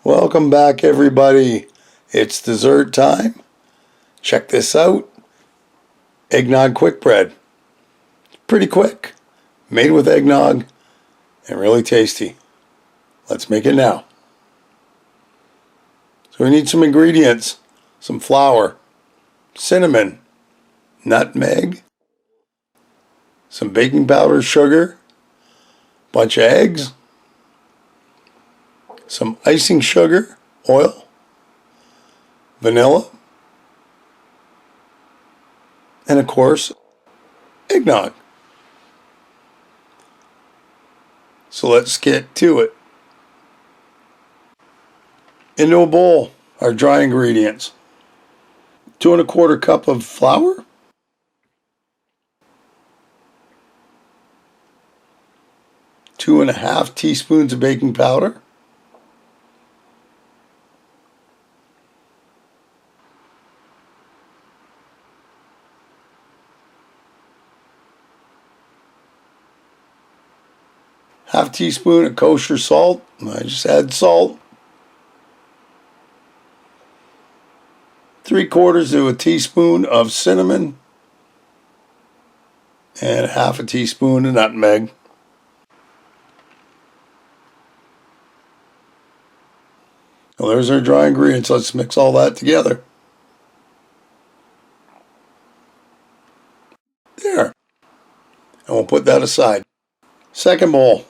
Welcome back, everybody. It's dessert time. Check this out. Eggnog quick bread. Pretty quick. Made with eggnog and really tasty. Let's make it now. So we need some ingredients. Some flour, cinnamon, nutmeg, some baking powder, sugar, bunch of eggs, some icing sugar, oil, vanilla, and of course, eggnog. So let's get to it. Into a bowl, our dry ingredients. 2 1/4 cup of flour, 2 1/2 teaspoons of baking powder, half teaspoon of kosher salt. I just add salt. 3/4 of a teaspoon of cinnamon and half a teaspoon of nutmeg. Well, there's our dry ingredients. Let's mix all that together. There. And we'll put that aside. Second bowl,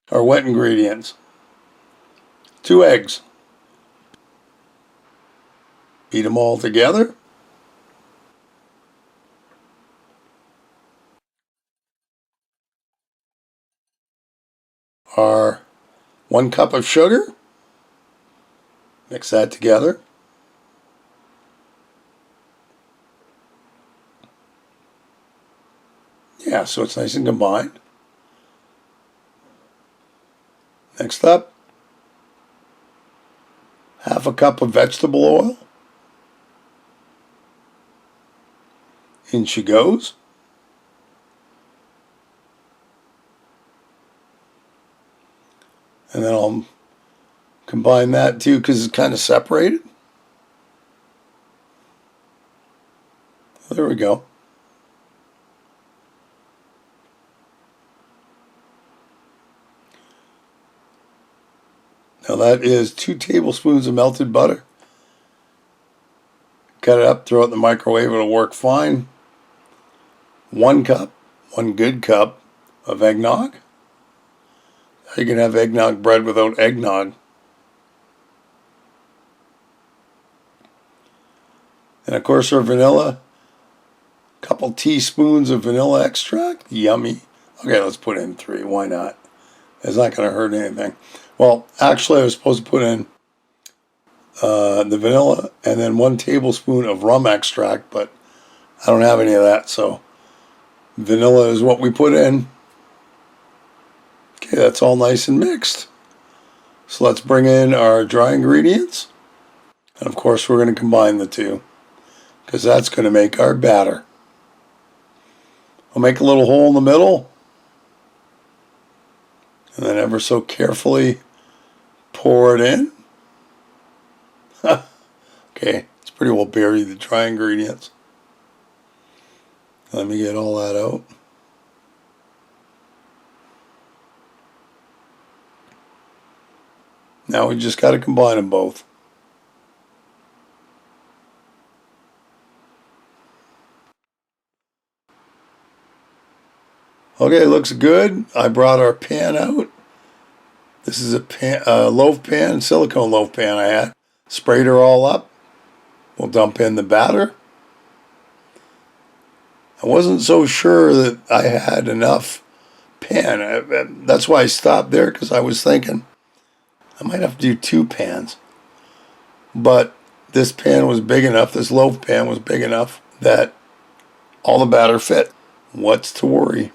our wet ingredients. 2 eggs. Beat them all together. Our 1 cup of sugar. Mix that together. Yeah, so it's nice and combined. Next up, half a cup of vegetable oil. In she goes. And then I'll combine that too because it's kind of separated. There we go. Now that is 2 tablespoons of melted butter. Cut it up, throw it in the microwave, it'll work fine. 1 cup, 1 good cup of eggnog. You can have eggnog bread without eggnog. And of course our vanilla. A couple teaspoons of vanilla extract. Yummy. Okay, let's put in 3. Why not? It's not going to hurt anything. Well, actually I was supposed to put in the vanilla and then 1 tablespoon of rum extract, but I don't have any of that, so vanilla is what we put in. Okay, that's all nice and mixed. So let's bring in our dry ingredients. And of course we're going to combine the two because that's going to make our batter. I'll make a little hole in the middle and then ever so carefully pour it in. Okay, it's pretty well buried, the dry ingredients. Let me get all that out. Now we just got to combine them both. Okay, looks good. I brought our pan out. This is a loaf pan, silicone loaf pan I had. Sprayed her all up. We'll dump in the batter. I wasn't so sure that I had enough pan. That's why I stopped there, because I was thinking I might have to do 2 pans. But this pan was big enough, this loaf pan was big enough that all the batter fit. What's to worry?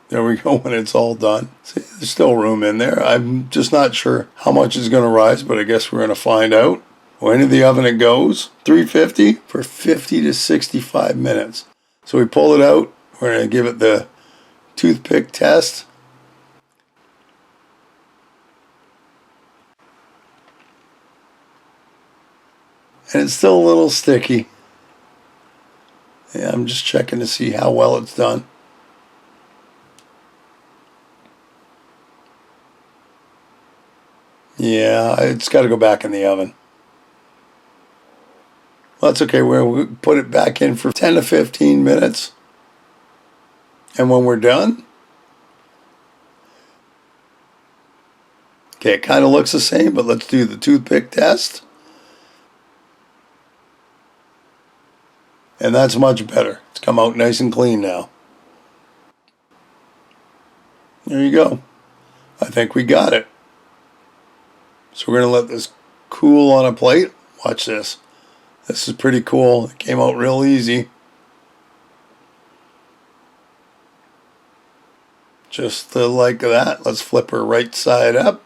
There we go when it's all done. See, there's still room in there. I'm just not sure how much is going to rise, but I guess we're going to find out. Well, into the oven it goes, 350 for 50 to 65 minutes. So we pull it out. We're going to give it the toothpick test. And it's still a little sticky. Yeah, I'm just checking to see how well it's done. Yeah, it's got to go back in the oven. Well, that's okay. We'll put it back in for 10 to 15 minutes. And when we're done, okay, it kind of looks the same, but let's do the toothpick test. And that's much better. It's come out nice and clean now. There you go. I think we got it. So we're going to let this cool on a plate. Watch this. This is pretty cool. It came out real easy. Just like that. Let's flip her right side up.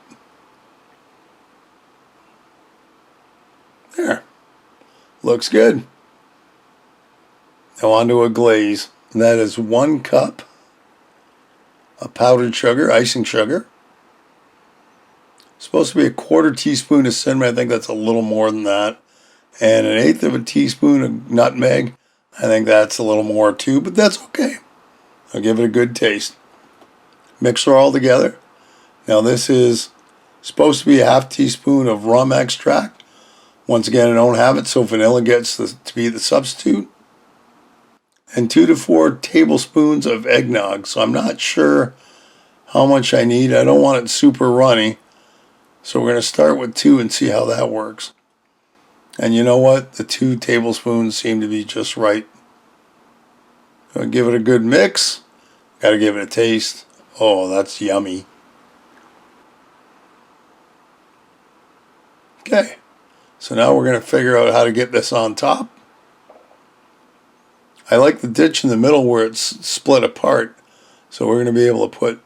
There. Looks good. Now onto a glaze. And that is 1 cup of powdered sugar, icing sugar. It's supposed to be a 1/4 teaspoon of cinnamon. I think that's a little more than that. And 1/8 of a teaspoon of nutmeg. I think that's a little more too, but that's okay. I'll give it a good taste. Mix her all together. Now this is supposed to be a 1/2 teaspoon of rum extract. Once again, I don't have it, so vanilla gets to be the substitute. And 2 to 4 tablespoons of eggnog. So I'm not sure how much I need. I don't want it super runny. So we're going to start with 2 and see how that works. And you know what? The 2 tablespoons seem to be just right. I'll give it a good mix. Got to give it a taste. Oh, that's yummy. Okay. So now we're going to figure out how to get this on top. I like the ditch in the middle where it's split apart. So we're going to be able to put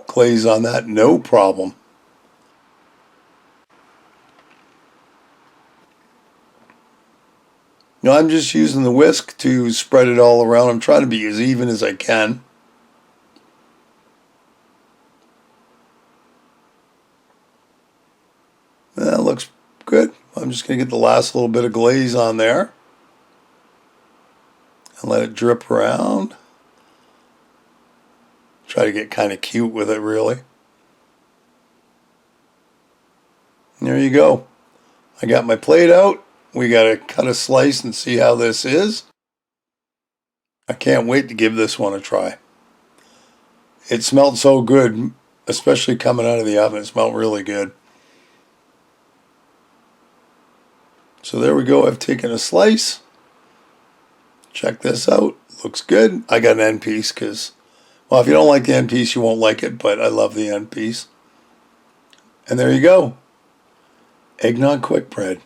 glaze on that, no problem. Now I'm just using the whisk to spread it all around. I'm trying to be as even as I can. That looks good. I'm just going to get the last little bit of glaze on there. And let it drip around. Try to get kind of cute with it, really. And there you go. I got my plate out. We got to cut a slice and see how this is. I can't wait to give this one a try. It smelled so good, especially coming out of the oven. It smelled really good. So there we go. I've taken a slice. Check this out. Looks good. I got an end piece because, well, if you don't like the end piece, you won't like it, but I love the end piece. And there you go. Eggnog quick bread.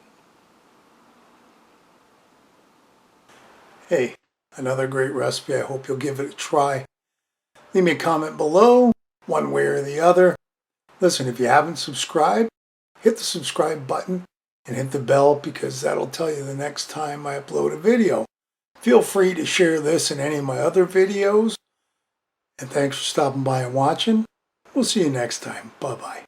Hey, another great recipe. I hope you'll give it a try. Leave me a comment below, one way or the other. Listen, if you haven't subscribed, hit the subscribe button and hit the bell because that'll tell you the next time I upload a video. Feel free to share this and any of my other videos. And thanks for stopping by and watching. We'll see you next time. Bye-bye.